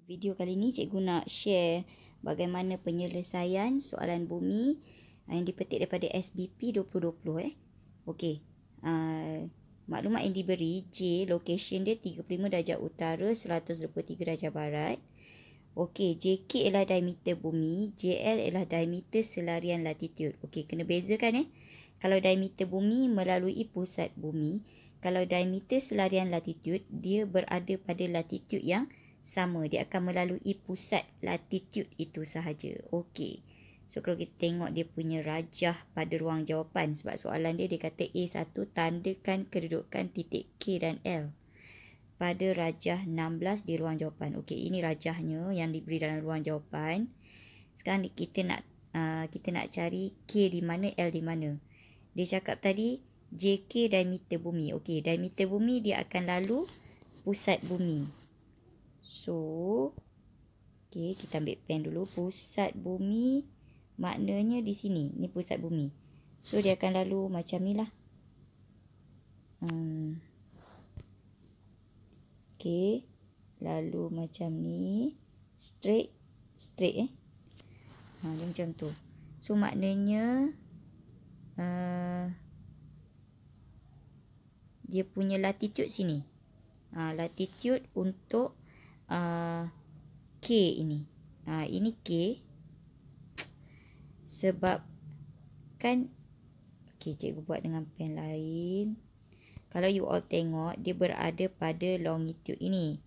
Video kali ni cikgu nak share bagaimana penyelesaian soalan bumi yang dipetik daripada SBP 2020. Okey. Maklumat yang diberi, J location dia 35 darjah utara, 123 darjah barat. Okey, JK ialah diameter bumi, JL ialah diameter selarian latitude. Okey, kena bezakan Kalau diameter bumi melalui pusat bumi, kalau diameter selarian latitude dia berada pada latitude yang sama, dia akan melalui pusat latitude itu sahaja. Okey. So kalau kita tengok dia punya rajah pada ruang jawapan, sebab soalan dia kata A1 tandakan kedudukan titik K dan L pada rajah 16 di ruang jawapan. Okey, ini rajahnya yang diberi dalam ruang jawapan. Sekarang kita nak cari K di mana, L di mana. Dia cakap tadi JK diameter bumi. Okey, diameter bumi dia akan lalu pusat bumi. So, okey, kita ambil pen dulu. Pusat bumi maknanya di sini. Ni pusat bumi. So, dia akan lalu macam ni lah. Okey. Lalu macam ni. Straight. Dia macam tu. So, maknanya dia punya latitude sini. Latitude untuk K ini. Ini K. Sebab kan, okey, cikgu buat dengan pen lain. Kalau you all tengok, dia berada pada longitude ini.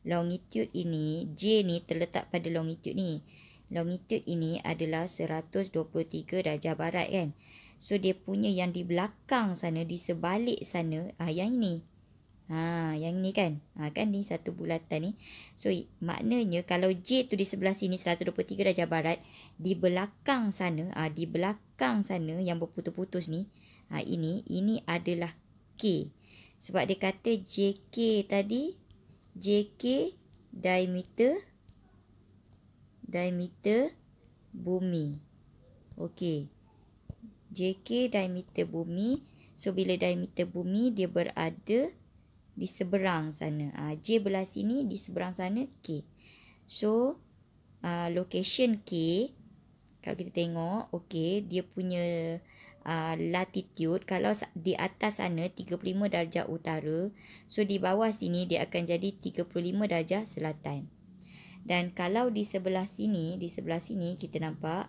Longitude ini, J ni terletak pada longitude ni. Longitude ini adalah 123 darjah barat kan. So, dia punya yang di belakang sana, di sebalik sana, yang ini. Yang ni kan. Kan ni satu bulatan ni. So, maknanya kalau J tu di sebelah sini 123 darjah barat, di belakang sana, yang berputus-putus ni, ini adalah K. Sebab dia kata JK tadi, JK diameter bumi. Okey. JK diameter bumi. So, bila diameter bumi dia berada di seberang sana. J belah sini, di seberang sana K. So, location K, kalau kita tengok, okey, dia punya latitude, kalau di atas sana 35 darjah utara, so di bawah sini dia akan jadi 35 darjah selatan. Dan kalau di sebelah sini kita nampak,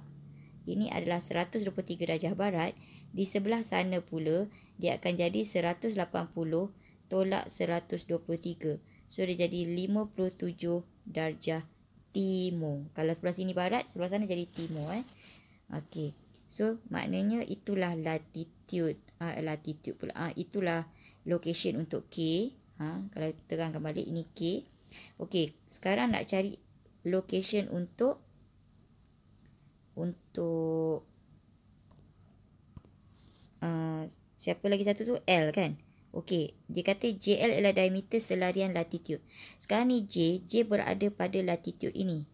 ini adalah 123 darjah barat, di sebelah sana pula dia akan jadi 180 tolak 123. So, dia jadi 57 darjah timur. Kalau sebelah sini barat, sebelah sana jadi timur. Okey. So, maknanya itulah latitude. Latitude pula. Itulah location untuk K. Kalau terangkan balik, ini K. Okey. Sekarang nak cari location untuk siapa lagi satu tu? L kan? Okey, dia kata JL ialah diameter selarian latitude. Sekarang ni J berada pada latitude ini.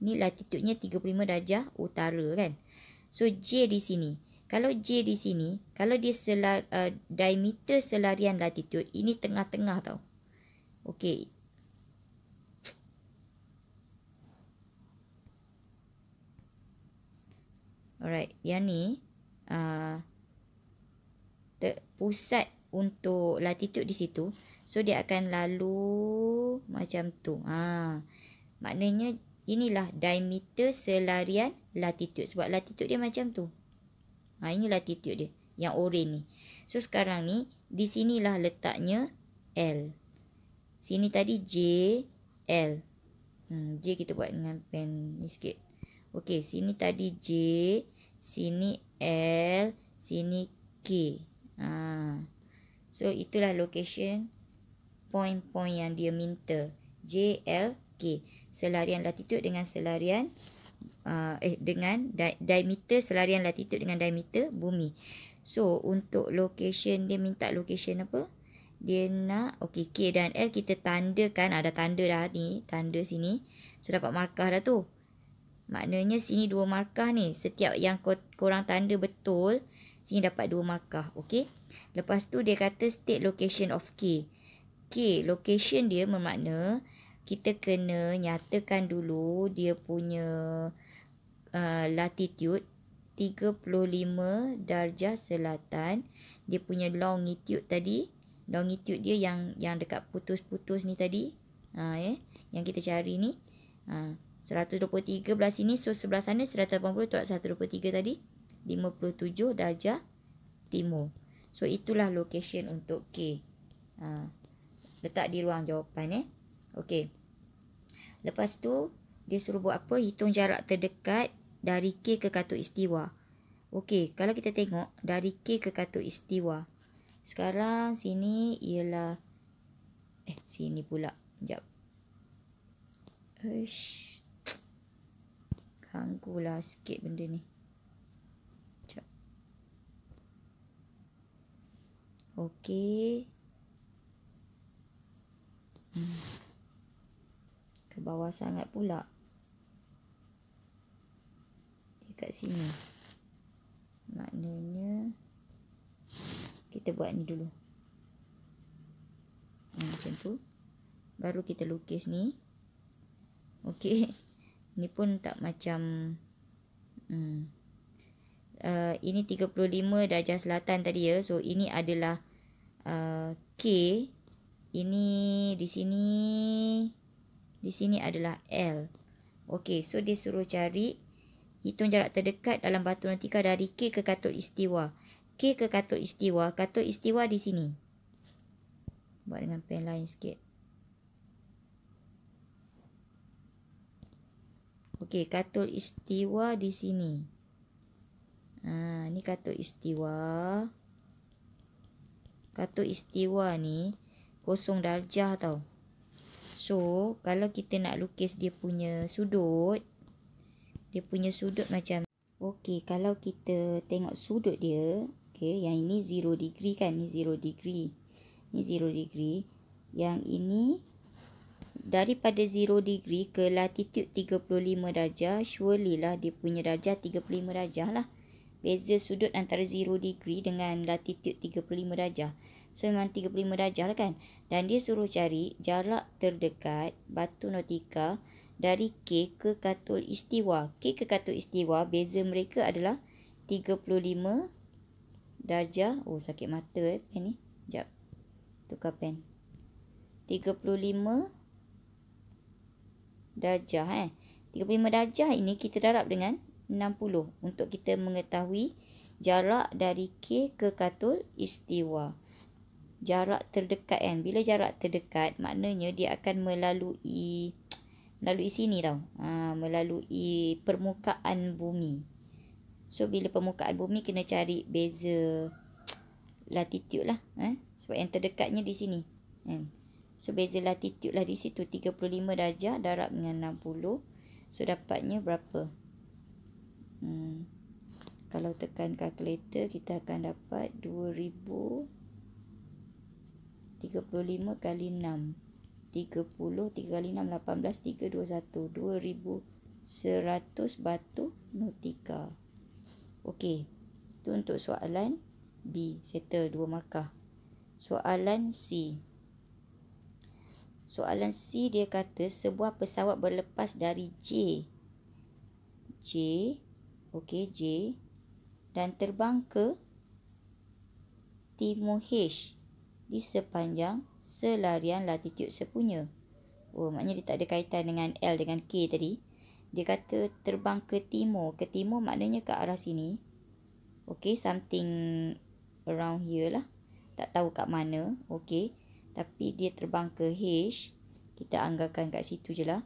Ni latitudenya 35 darjah utara kan. So, J di sini. Kalau J di sini, kalau dia diameter selarian latitude, ini tengah-tengah tau. Okey. Alright, yang ni pusat untuk latitude di situ. So, dia akan lalu macam tu. Maknanya inilah diameter selarian latitude. Sebab latitude dia macam tu. Ini latitude dia. Yang oren ni. So, sekarang ni, di sinilah letaknya L. Sini tadi J, L. J kita buat dengan pen ni sikit. Okey, sini tadi J, sini L, sini K. So, itulah location point-point yang dia minta. J, L, K. Selarian latitude dengan selarian dengan diameter selarian latitude dengan diameter bumi. So, untuk location, dia minta location apa? Dia nak, okey, K dan L kita tandakan. Ada tanda dah ni. Tanda sini. So, dapat markah dah tu. Maknanya sini 2 markah ni. Setiap yang korang tanda betul, sini dapat 2 markah. Okey. Lepas tu dia kata state location of K. K, location dia bermakna kita kena nyatakan dulu dia punya latitude 35 darjah selatan. Dia punya longitude tadi, longitude dia yang dekat putus-putus ni tadi, yang kita cari ni, 123 belah sini, so sebelah sana 180 tolak 123 tadi 57 darjah timur. So itulah location untuk K. Letak di ruang jawapan. Okey. Lepas tu dia suruh buat apa? Hitung jarak terdekat dari K ke khatulistiwa. Okey, kalau kita tengok dari K ke khatulistiwa. Sekarang sini ialah sini pula. Sekejap. Ganggulah sikit benda ni. Sekejap. Okey. Ke bawah sangat pula. Dekat sini. Maknanya kita buat ni dulu. Macam tu. Baru kita lukis ni. Okey. Ni pun tak macam ini 35 darjah selatan tadi ya. So ini adalah K. Ini di sini adalah L. Okey, so dia suruh cari hitung jarak terdekat dalam batu nautika dari K ke khatulistiwa. K ke khatulistiwa, khatulistiwa di sini. Buat dengan pen lain sikit. Okey, khatulistiwa di sini. Ni khatulistiwa. Khatulistiwa ni 0 darjah tau. So, kalau kita nak lukis dia punya sudut macam, okey, kalau kita tengok sudut dia, okey, yang ini 0 degree kan, ni 0 degree. Ni 0 degree. Yang ini daripada 0 degree ke latitude 35 darjah, surely lah dia punya darjah 35 darjah lah. Beza sudut antara 0 degree dengan latitude 35 darjah. So memang 35 darjah lah kan. Dan dia suruh cari jarak terdekat batu nautika dari K ke khatulistiwa. K ke khatulistiwa, beza mereka adalah 35 darjah. Oh, sakit mata pen ni. Sekejap. Tukar pen. 35 darjah 35 darjah ini kita darab dengan 60 untuk kita mengetahui jarak dari K ke khatulistiwa. Jarak terdekat kan. Bila jarak terdekat, maknanya dia akan melalui sini tau. Melalui permukaan bumi. So bila permukaan bumi kena cari beza latitude lah. Sebab yang terdekatnya di sini. So beza latitude lah di situ. 35 darjah darab dengan 60. So dapatnya berapa? Kalau tekan kalkulator kita akan dapat 2035 kali 6. 30, 3 kali 6, 18, 3, 21. 2100 batu nautika. Okey. Itu untuk soalan B. Settle 2 markah. Soalan C. Soalan C dia kata sebuah pesawat berlepas dari J. Okey, J. Dan terbang ke timur H di sepanjang selarian latitude sepunya. Oh, maknanya dia tak ada kaitan dengan L dengan K tadi. Dia kata terbang ke timur. Ke timur maknanya ke arah sini. Okey, something around here lah. Tak tahu kat mana. Okey. Tapi dia terbang ke H. Kita anggarkan kat situ je lah.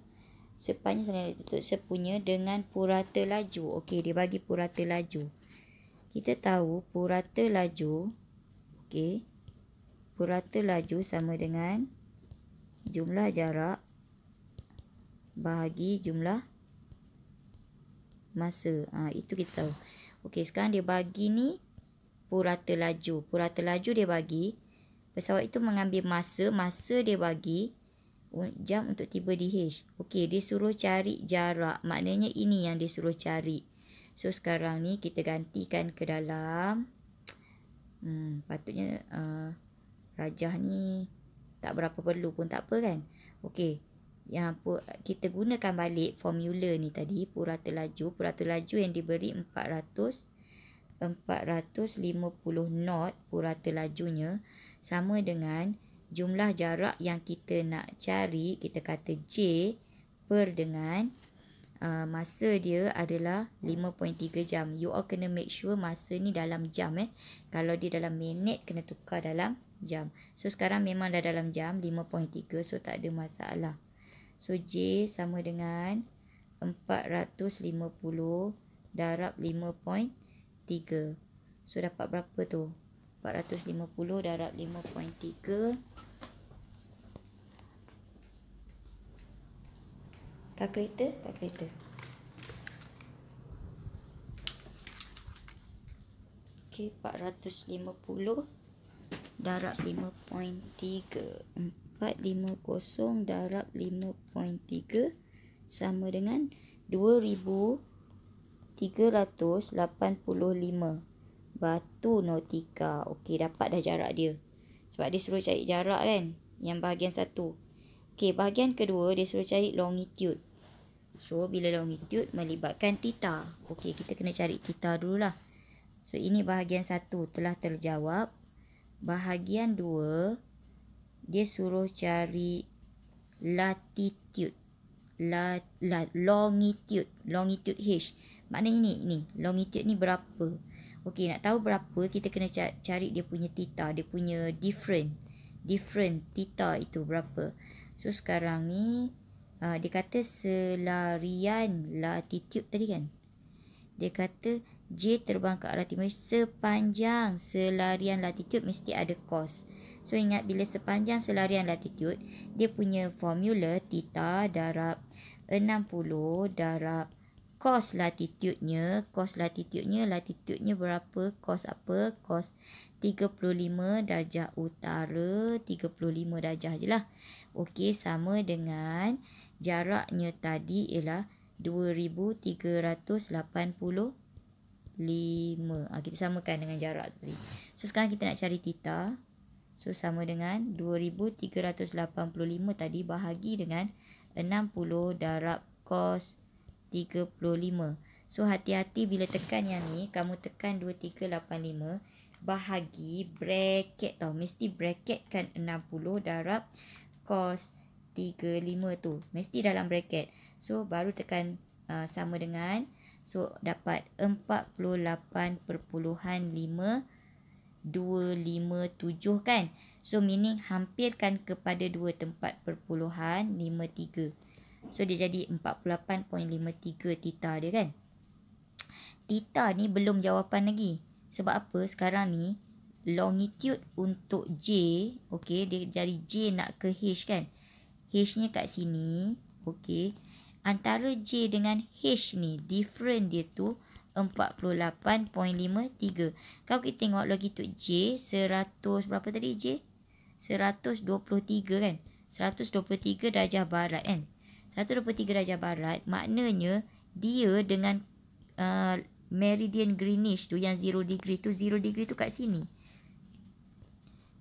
Sepanjang selarian latitude sepunya dengan purata laju. Okey, dia bagi purata laju. Kita tahu purata laju. Okey. Purata laju sama dengan jumlah jarak bahagi jumlah masa. Itu kita tahu. Okey, sekarang dia bagi ni purata laju. Purata laju dia bagi pesawat itu mengambil masa dia bagi jam untuk tiba di H. Okey, dia suruh cari jarak. Maknanya ini yang dia suruh cari. So sekarang ni kita gantikan ke dalam patutnya rajah ni tak berapa perlu pun tak apa kan. Okey. kita gunakan balik formula ni tadi, purata laju. Purata laju yang diberi 450 knot purata lajunya sama dengan jumlah jarak yang kita nak cari, kita kata J per dengan masa dia adalah 5.3 jam. You all kena make sure masa ni dalam jam. Kalau dia dalam minit, kena tukar dalam jam. So, sekarang memang dah dalam jam 5.3. So, tak ada masalah. So, J sama dengan 450 darab 5.3. So, dapat berapa tu? 450 darab 5.3. Kalkulator. Okey, 450 darab 5.3. 450 darab 5.3 sama dengan 2385 batu nautika. Okey, dapat dah jarak dia. Sebab dia suruh cari jarak kan, yang bahagian satu. Okey, bahagian kedua dia suruh cari longitude. So, bila longitude melibatkan theta. Okey, kita kena cari theta dululah. So, ini bahagian satu telah terjawab. Bahagian dua, dia suruh cari latitude. Longitude. Longitude H. Maknanya ni longitude ni berapa. Okey, nak tahu berapa, kita kena cari dia punya theta. Dia punya different theta itu berapa. So, sekarang ni dia kata selarian latitude tadi kan. Dia kata J terbang ke arah timur sepanjang selarian latitude mesti ada cos. So, ingat bila sepanjang selarian latitude, dia punya formula theta darab 60 darab cos latitude-nya. Cos latitude-nya berapa? Cos apa? Cos 35 darjah utara, 35 darjah je lah. Okey, sama dengan jaraknya tadi ialah 2385. Kita samakan dengan jarak tadi. So, sekarang kita nak cari theta. So, sama dengan 2385 tadi bahagi dengan 60 darab cos 35. So, hati-hati bila tekan yang ni. Kamu tekan 2385 bahagi bracket tau. Mesti bracket kan 60 darab cos 35 tu. Mesti dalam bracket. So, baru tekan sama dengan. So, dapat 48.5 kan. So, meaning hampirkan kepada 2 tempat perpuluhan 53. So, dia jadi 48.53 theta dia kan. Theta ni belum jawapan lagi. Sebab apa? Sekarang ni longitude untuk J. Okey, dia jadi J nak ke H kan. H-nya kat sini. Okey. Antara J dengan H ni, different dia tu 48.53. Kalau kita tengok longitude J, 100 berapa tadi J? 123 kan. 123 darjah barat kan. 123 darjah barat maknanya dia dengan meridian Greenwich tu yang 0 degree tu, 0 degree tu kat sini.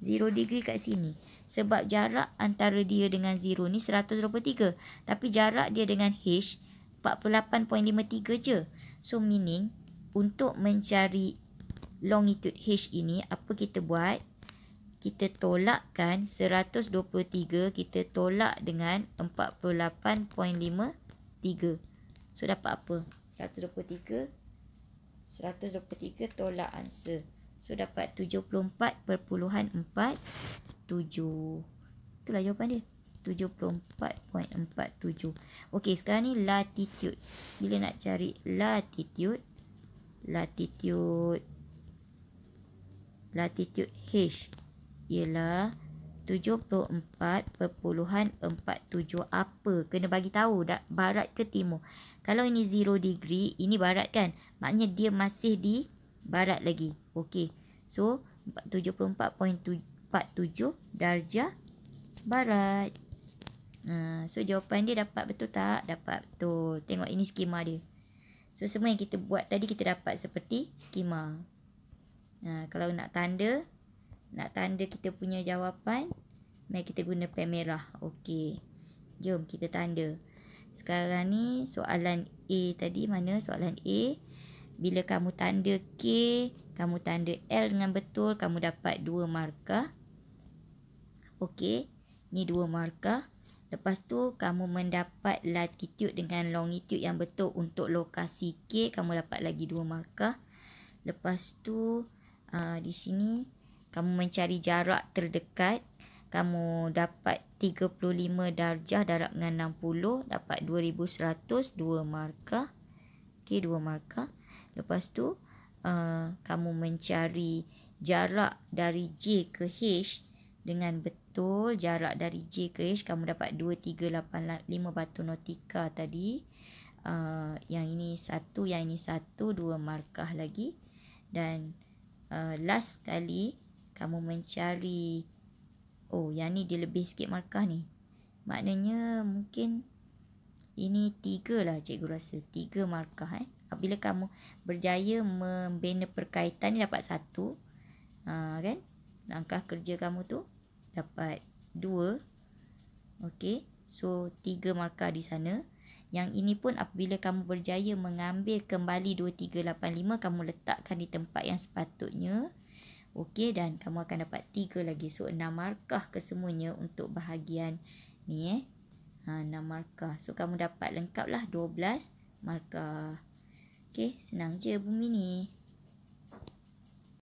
0 degree kat sini. Sebab jarak antara dia dengan 0 ni 123. Tapi jarak dia dengan H 48.53 je. So, meaning untuk mencari longitude H ini, apa kita buat? Kita tolakkan 123, kita tolak dengan 48.53. So, dapat apa? 123 tolak answer. So, dapat 74.47. Itulah jawapan dia. 74.47. Okey, sekarang ni latitude. Bila nak cari latitude H ialah 74.47. Apa? Kena bagi tahu barat ke timur. Kalau ini 0 degree, ini barat kan? Maknanya dia masih di barat lagi. Okey. So, 74.47 darjah barat. So, jawapan dia dapat betul tak? Dapat betul. Tengok ini skema dia. So, semua yang kita buat tadi kita dapat seperti skema. Kalau nak tanda kita punya jawapan, mari kita guna pen merah. Okey. Jom kita tanda. Sekarang ni soalan A tadi mana? Soalan A. Bila kamu tanda K, kamu tanda L dengan betul, kamu dapat 2 markah. Okey, ni 2 markah. Lepas tu kamu mendapat latitude dengan longitude yang betul untuk lokasi K, kamu dapat lagi 2 markah. Lepas tu di sini kamu mencari jarak terdekat, kamu dapat 35 darjah darab dengan 60, dapat 2100, 2 markah. Okey, 2 markah. Lepas tu kamu mencari jarak dari J ke H dengan betul. Jarak dari J ke H kamu dapat 2385 batu nautika tadi. Yang ini 1, yang ini 1, 2 markah lagi. Dan last kali kamu mencari, oh yang ni dia lebih sikit markah ni. Maknanya mungkin ini 3 lah cikgu rasa. 3 markah Apabila kamu berjaya membina perkaitan ni dapat 1. Kan? Langkah kerja kamu tu dapat 2. Okey. So 3 markah di sana. Yang ini pun apabila kamu berjaya mengambil kembali 2385, kamu letakkan di tempat yang sepatutnya. Okey, dan kamu akan dapat 3 lagi. So 6 markah kesemuanya untuk bahagian ni 6 markah. So kamu dapat lengkaplah 12 markah. Okey, senang je bumi ni.